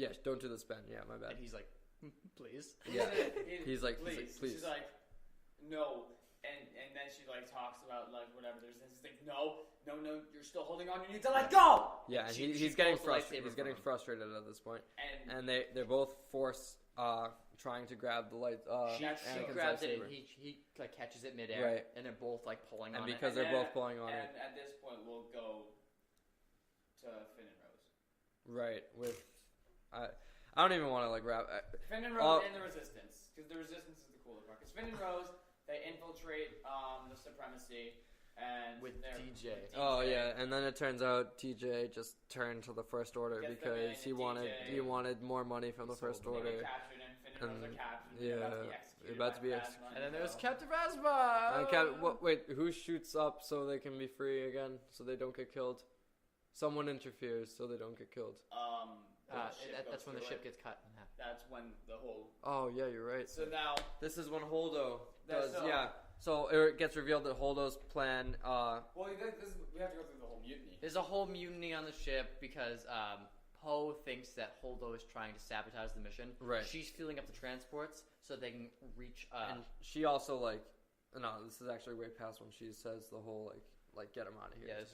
Yeah, don't do the spin. Yeah, my bad. And he's like, please. Yeah. He's like, please. She's like, no. And then she like talks about like whatever. There's this thing. No. You're still holding on. You need to let go. Yeah, and he's getting frustrated. He's getting frustrated at this point. And they're both forced trying to grab the light. She grabs it and he like catches it midair. Right. And they're both like pulling on it. And because they're both pulling on it. And at this point, we'll go to Finn and Rose. Right. With I don't even want to like wrap. Finn and Rose and the Resistance, because the Resistance is the cooler part. Because Finn and Rose, they infiltrate the Supremacy. And with DJ. Oh yeah, and then it turns out TJ just turned to the First Order because he wanted more money from the First Order. And they're about to be executed. And then there's Captain Phasma. Wait, who shoots up so they can be free again, so they don't get killed? Someone interferes so they don't get killed. That's when the ship gets cut in half. That's when the whole. Oh yeah, you're right. So now this is when Holdo does. So it gets revealed that Holdo's plan. Well, we have to go through the whole mutiny. There's a whole mutiny on the ship because Poe thinks that Holdo is trying to sabotage the mission. Right. She's filling up the transports so they can reach. And she also this is actually way past when she says the whole like get him out of here. Yeah,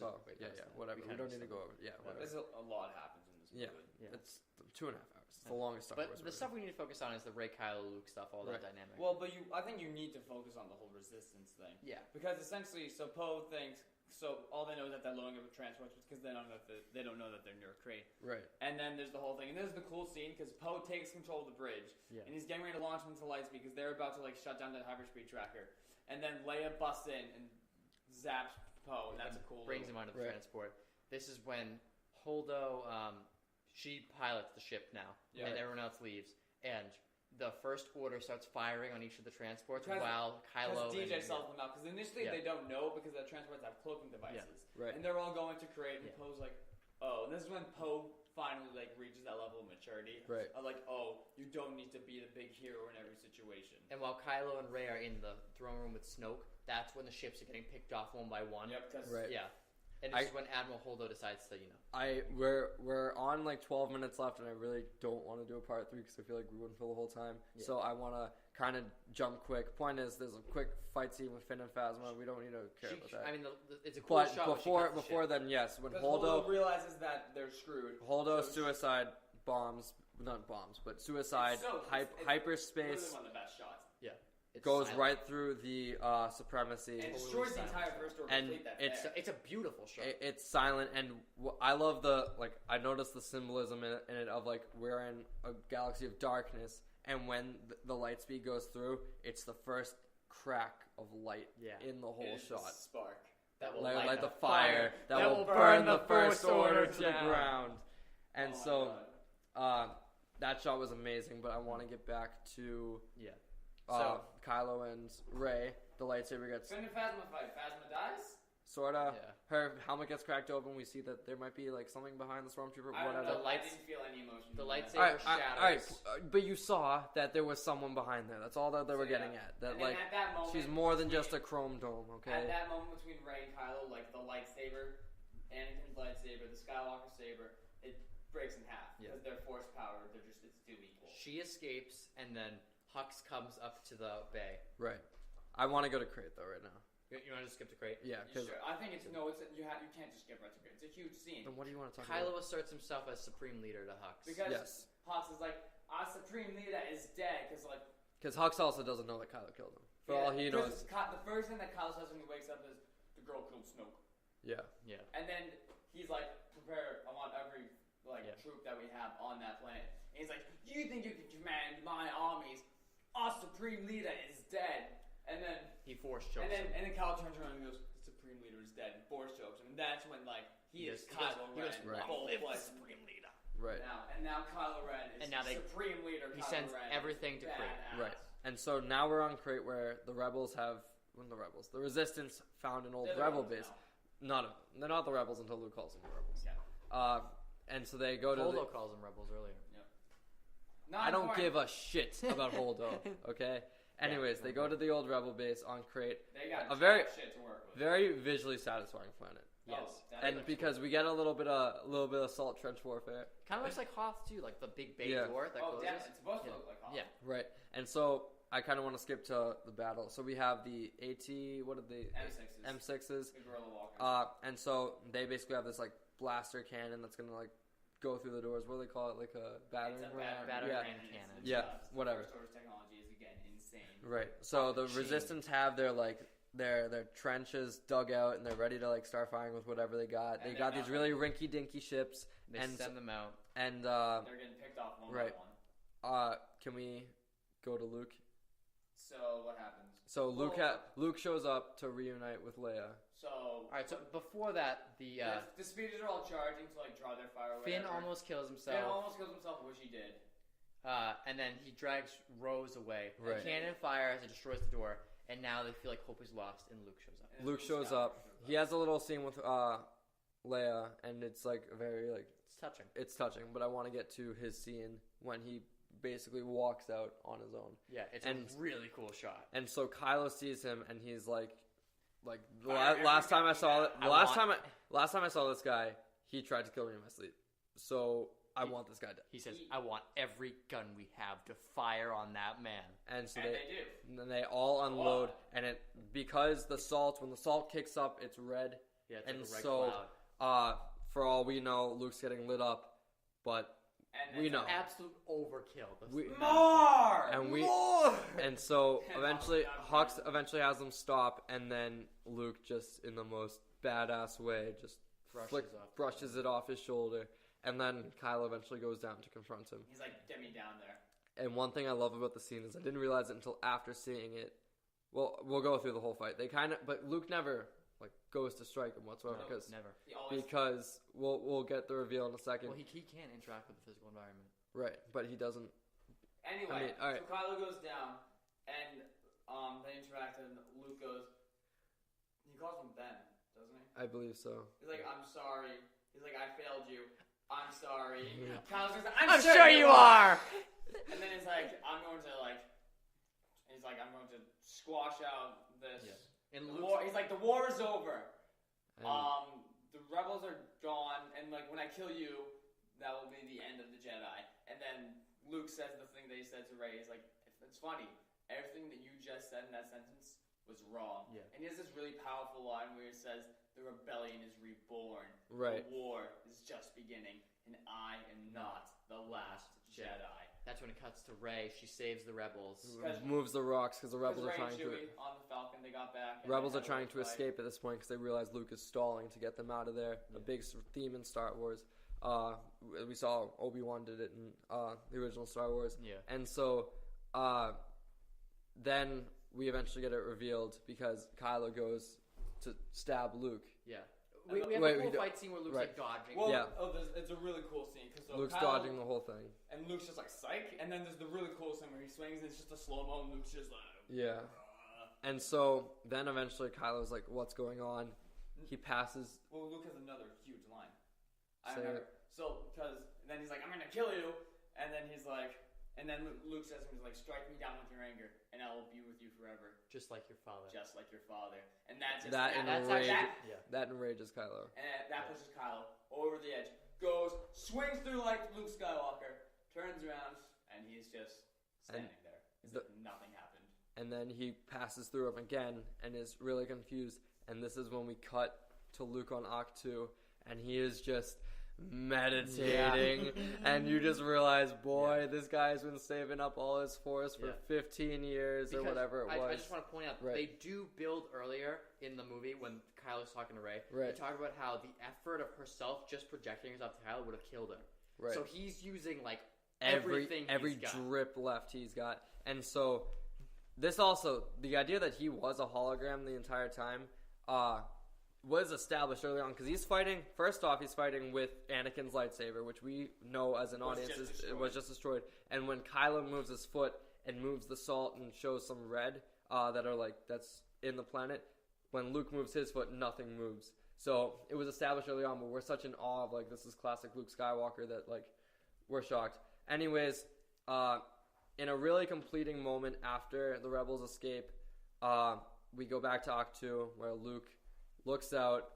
whatever. We don't need to go over. Yeah, whatever. There's a lot happens in this movie. Yeah. It's 2.5 hours. It's the longest Star Wars. But the stuff we need to focus on is the Rey, Kylo, Luke stuff, all that dynamic. Well, but I think you need to focus on the whole Resistance thing. Yeah. Because essentially, so Poe thinks, all they know is that they're loading up with transports because they don't know that they're near a crate. Right. And then there's the whole thing, and this is the cool scene because Poe takes control of the bridge, and he's getting ready to launch them into Lightspeed because they're about to shut down that hyperspeed tracker, and then Leia busts in and zaps Poe, and that's a cool. Brings him onto the transport. This is when Holdo. She pilots the ship now, and everyone else leaves. And the First Order starts firing on each of the transports while Kylo and DJ sells them out. Because initially they don't know because the transports have cloaking devices. Yeah. Right. And they're all going to create, and Poe's like, oh. And this is when Poe finally reaches that level of maturity. Right. Of you don't need to be the big hero in every situation. And while Kylo and Rey are in the throne room with Snoke, that's when the ships are getting picked off one by one. Yep. Yeah. And this is when Admiral Holdo decides to, We're on 12 minutes left, and I really don't want to do a part 3 because I feel like we wouldn't fill the whole time. Yeah. So I want to kind of jump quick. Point is, there's a quick fight scene with Finn and Phasma. We don't need to care about that. I mean, it's a cool shot. Before then, yes, when Holdo realizes that they're screwed. Holdo suicide suicide hyperspace. It's one of the best shots. Yeah. Goes right through the Supremacy. And destroys the entire First Order. And it's a beautiful shot. It's silent, and I love I noticed the symbolism in it of we're in a galaxy of darkness, and when the light speed goes through, it's the first crack of light in the whole shot. The spark that will light the fire that will burn the First Order to the ground. And that shot was amazing, but I want to get back to Kylo and Rey. The lightsaber gets. Finn and Phasma fight. Phasma dies. Sorta. Yeah. Her helmet gets cracked open. We see that there might be something behind the stormtrooper. Whatever. I didn't feel any emotion. The lightsaber shatters. But you saw that there was someone behind there. That's all that they were getting at. That at that moment, she's more than just a chrome dome. Okay. At that moment between Rey and Kylo, the lightsaber, Anakin's lightsaber, the Skywalker saber, it breaks in half because their force power. It's too equal. She escapes, and then Hux comes up to the bay. Right. I want to go to Crate though right now. You want to skip to Crate? Yeah. Sure. I think you can't just skip right to Crate. It's a huge scene. Then what do you want to talk Kylo about? asserts himself as Supreme Leader to Hux. Because Hux is our Supreme Leader is dead. Because Hux also doesn't know that Kylo killed him. For all he knows. The first thing that Kylo says when he wakes up is, the girl killed Snoke. Yeah. Yeah. And then he's prepare. I want every troop that we have on that planet. And he's like, you think you can command my armies? Our Supreme Leader is dead. And then he force chokes him. And then Kylo turns around and goes, the Supreme Leader is dead. And force chokes him. And that's when he is Kylo Ren. Supreme Leader. Right. Now Kylo Ren is Supreme Leader. He sends everything to Crate. Right. And so now we're on Crate where the Resistance found an old rebel base. None of them. They're not the rebels until Luke calls them the rebels. Yeah. And so they go to Holdo calls them rebels earlier. Yeah. I don't give a shit about Holdo. Okay. Anyways, they go to the old rebel base on Crate. They got a very shit to work with. Very visually satisfying planet. Yes. And because we get a little bit of salt trench warfare. Kind of looks like Hoth too, like the big bay door that closes. Yeah, it's supposed to look like Hoth. Yeah. Right. And so I kind of want to skip to the battle. So we have the what are the M6s? The guerrilla walkers. And so they basically have this like blaster cannon that's gonna like go through the doors. What do they call it? Like a battering ram? Battering ram cannon. Yeah, whatever. First Order's technology is again insane. Right. So the Resistance have their like their trenches dug out and they're ready to like start firing with whatever they got. They got these really rinky-dinky ships. They send them out. And they're getting picked off one by one. Can we go to Luke? So what happens? So Luke shows up to reunite with Leia. So all right. So before that, the speeders are all charging to like draw their fire. Finn almost kills himself. Which he did. And then he drags Rose away. Right. The cannon fires and destroys the door. And now they feel like hope is lost, and Luke shows up. Luke shows up. He has a little scene with Leia, and it's like very like it's touching. It's touching, but I want to get to his scene when he basically walks out on his own. Yeah, it's a really cool shot. And so Kylo sees him, and he's like last time I saw this guy, he tried to kill me in my sleep. So I want this guy dead. He says, "I want every gun we have to fire on that man." And so they do. And then they all unload, and because when the salt kicks up, it's red. Yeah, it's and like a red so cloud. for all we know, Luke's getting lit up, but we know absolute overkill. More. And so eventually Hux has them stop, and then Luke just in the most badass way just brushes it off his shoulder, and then Kylo eventually goes down to confront him. He's like, "Get me down there." And one thing I love about the scene is I didn't realize it until after seeing it. Well, we'll go through the whole fight. But Luke never like goes to strike him whatsoever because we'll get the reveal in a second. Well, he can't interact with the physical environment. Right, but he doesn't. Anyway, all right. So Kylo goes down, and they interact, and Luke goes. He calls him Ben, doesn't he? I believe so. He's like, "I'm sorry." He's like, "I failed you. I'm sorry." Yeah. Kylo goes, I'm sure you are. And then he's like, "I'm going to squash out this." Yeah. And war. He's like, "The war is over. The rebels are gone, and like when I kill you, that will be the end of the Jedi." And then Luke says the thing that he said to Rey. He's like, "It's funny. Everything that you just said in that sentence was wrong." Yeah. And he has this really powerful line where he says, "The rebellion is reborn. Right. The war is just beginning, and I am not the last Jedi." That's when it cuts to Rey. She saves the rebels. Moves the rocks because the rebels are trying to. On the Falcon, they got back. Rebels are trying to escape at this point because they realize Luke is stalling to get them out of there. A big theme in Star Wars. We saw Obi-Wan did it in the original Star Wars. Yeah. And so then we eventually get it revealed because Kylo goes to stab Luke. Yeah. We have a cool fight scene where Luke's like dodging. Well, yeah. It's a really cool scene because Luke's dodging the whole thing, and Luke's just like psych. And then there's the really cool scene where he swings and it's just a slow mo, and Luke's just like And so then eventually Kylo's like, "What's going on?" He passes. Well, Luke has another huge line. Because then he's like, "I'm gonna kill you," and then he's like. And then Luke says to him, he's like, "Strike me down with your anger, and I will be with you forever." Just like your father. Just like your father. And that's that enrages Kylo. And that pushes Kylo over the edge. Goes, swings through like Luke Skywalker, turns around, and he's just standing there. As if nothing happened. And then he passes through him again, and is really confused. And this is when we cut to Luke on Ahch-To, and he is just meditating, and you just realize, this guy's been saving up all his force for 15 years or whatever it was. I just want to point out, they do build earlier in the movie when Kylo's talking to Rey. Right. They talk about how the effort of herself just projecting herself to Kylo would have killed her. Right. So he's using like every drip left he's got, and so this also the idea that he was a hologram the entire time. Was established early on because he's fighting. First off, he's fighting with Anakin's lightsaber, which we know as an audience was just destroyed. And when Kylo moves his foot and moves the salt and shows some red that's in the planet, when Luke moves his foot, nothing moves. So it was established early on, but we're such in awe of like this is classic Luke Skywalker that like we're shocked. Anyways, in a really completing moment after the rebels escape, we go back to Ahch-To where Luke looks out,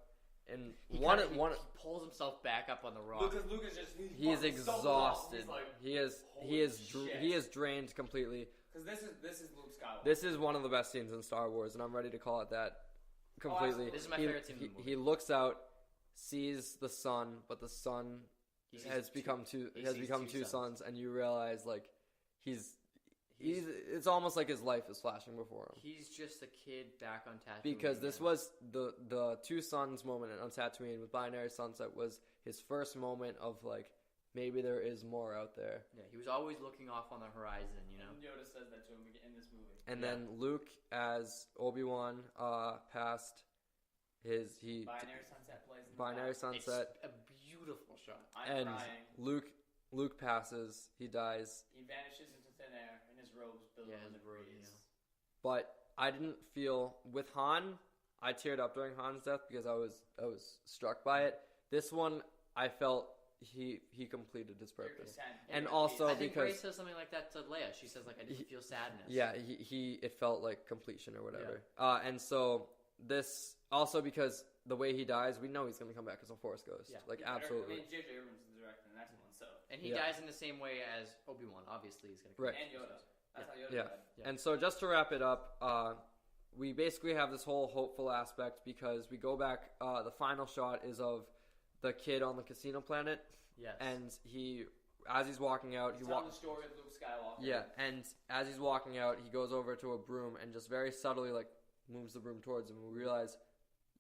And he pulls himself back up on the rock. Because Luke is just he's exhausted. So he is drained completely. Because this is Luke Skywalker. This is one of the best scenes in Star Wars, and I'm ready to call it that completely. This is my favorite scene in the movie. He looks out, sees the sun, but the sun has become two suns, and you realize like he's it's almost like his life is flashing before him. He's just a kid back on Tatooine. Because this was the two suns moment on Tatooine with Binary Sunset was his first moment of like maybe there is more out there. Yeah, he was always looking off on the horizon, you know. And Yoda says that to him in this movie. And then Luke as Obi-Wan passed his Binary Sunset plays in the Binary back. Sunset. It's a beautiful shot. And crying. Luke passes. He dies. He vanishes into thin air, and his robes billow in the breeze. But I didn't feel with Han. I teared up during Han's death because I was struck by it. This one, I felt he completed his purpose, and also I think because Rey says something like that to Leia. She says like, "I didn't feel sadness." Yeah, it felt like completion or whatever. Yeah. And so this also because the way he dies, we know he's going to come back as a Force ghost. Yeah. Like absolutely. I mean, J.J. Abrams is directing the next one, so. And he dies in the same way as Obi-Wan. Obviously, he's going to come back. And Yoda. That's how Yoda died. Yeah. And so just to wrap it up, we basically have this whole hopeful aspect because we go back. The final shot is of the kid on the casino planet. Yes. And as he's walking out, he's telling the story of Luke Skywalker. Yeah, and as he's walking out, he goes over to a broom and just very subtly like moves the broom towards him. And we realize,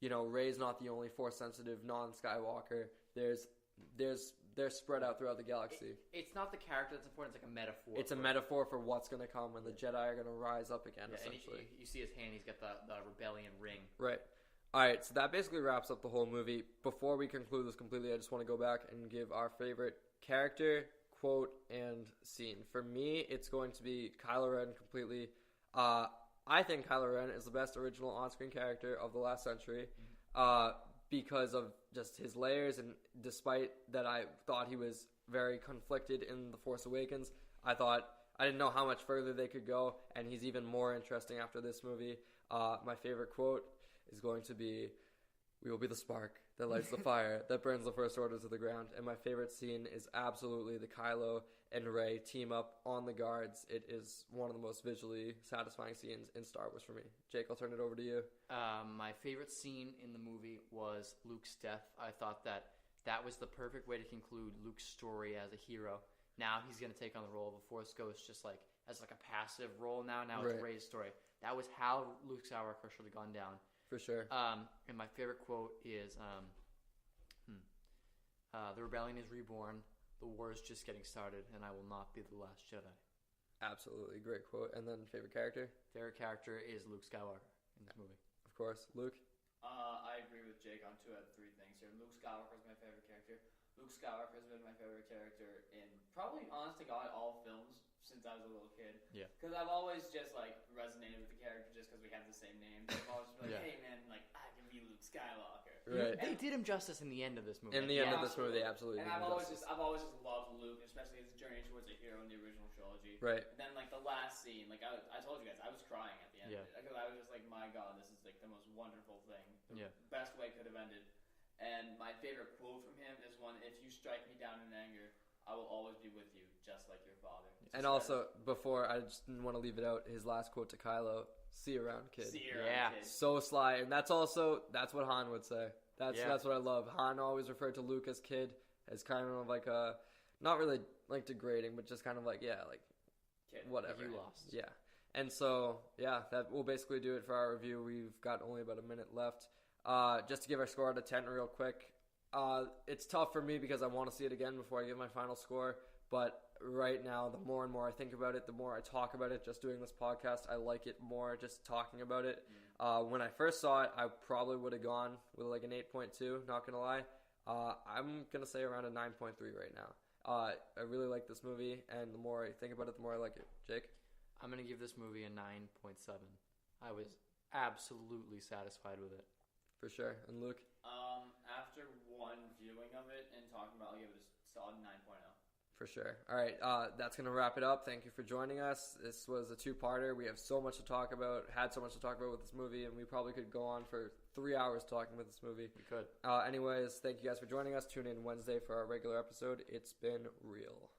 Rey's not the only Force-sensitive non-Skywalker. They're spread out throughout the galaxy. It's not the character that's important. It's like a metaphor. It's a metaphor for what's going to come when the Jedi are going to rise up again, essentially. And you see his hand. He's got the rebellion ring. Right. All right, so that basically wraps up the whole movie. Before we conclude this completely, I just want to go back and give our favorite character, quote, and scene. For me, it's going to be Kylo Ren completely. I think Kylo Ren is the best original on-screen character of the last century because of just his layers, and despite that I thought he was very conflicted in The Force Awakens, I didn't know how much further they could go, and he's even more interesting after this movie. My favorite quote is going to be, "We will be the spark that lights the fire that burns the First Order to the ground." And my favorite scene is absolutely the Kylo and Rey team up on the guards. It is one of the most visually satisfying scenes in Star Wars for me. Jake, I'll turn it over to you. My favorite scene in the movie was Luke's death. I thought that was the perfect way to conclude Luke's story as a hero. Now he's going to take on the role of a Force ghost, just like as like a passive role now. Now it's Rey's story. That was how Luke Skywalker should have gone down. For sure. And my favorite quote is, "The rebellion is reborn. The war is just getting started, and I will not be the last Jedi." Absolutely. Great quote. And then favorite character? Favorite character is Luke Skywalker in this movie. Of course. Luke? I agree with Jake on 2 out of 3 things here. Luke Skywalker is my favorite character. Luke Skywalker has been my favorite character in probably, honest to God, all films since I was a little kid. Yeah. Because I've always just resonated with the character just because we have the same name. I've always been like, hey man, I can be Luke Skywalker. Right. They did him justice in the end of this movie. In the end of this movie, they absolutely did him justice. I've always just loved Luke, especially his journey towards a hero in the original trilogy. Right. And then the last scene, I told you guys, I was crying at the end of it. Because I was just like, my God, this is the most wonderful thing. The best way it could have ended. And my favorite quote from him is one, "If you strike me down in anger, I will always be with you, just like your father." And also, before, I just didn't want to leave it out, his last quote to Kylo, "See you around, kid." See you around, kid. So sly. And that's what Han would say. That's what I love. Han always referred to Luke as kid, as kind of like a, not really like degrading, but just kind of like, kid. Whatever. You lost. Yeah. And so, that will basically do it for our review. We've got only about a minute left. Just to give our score out of 10 real quick. It's tough for me because I want to see it again before I give my final score. But right now, the more and more I think about it, the more I talk about it. Just doing this podcast, I like it more just talking about it. When I first saw it, I probably would have gone with like an 8.2, not going to lie. I'm going to say around a 9.3 right now. I really like this movie, and the more I think about it, the more I like it. Jake? I'm going to give this movie a 9.7. I was absolutely satisfied with it. For sure. And Luke? After one viewing of it and talking about it, I'll give it a solid 9.0. For sure. All right, that's going to wrap it up. Thank you for joining us. This was a two-parter. We have so much to talk about, had so much to talk about with this movie, and we probably could go on for 3 hours talking about this movie. We could. Anyways, thank you guys for joining us. Tune in Wednesday for our regular episode. It's been real.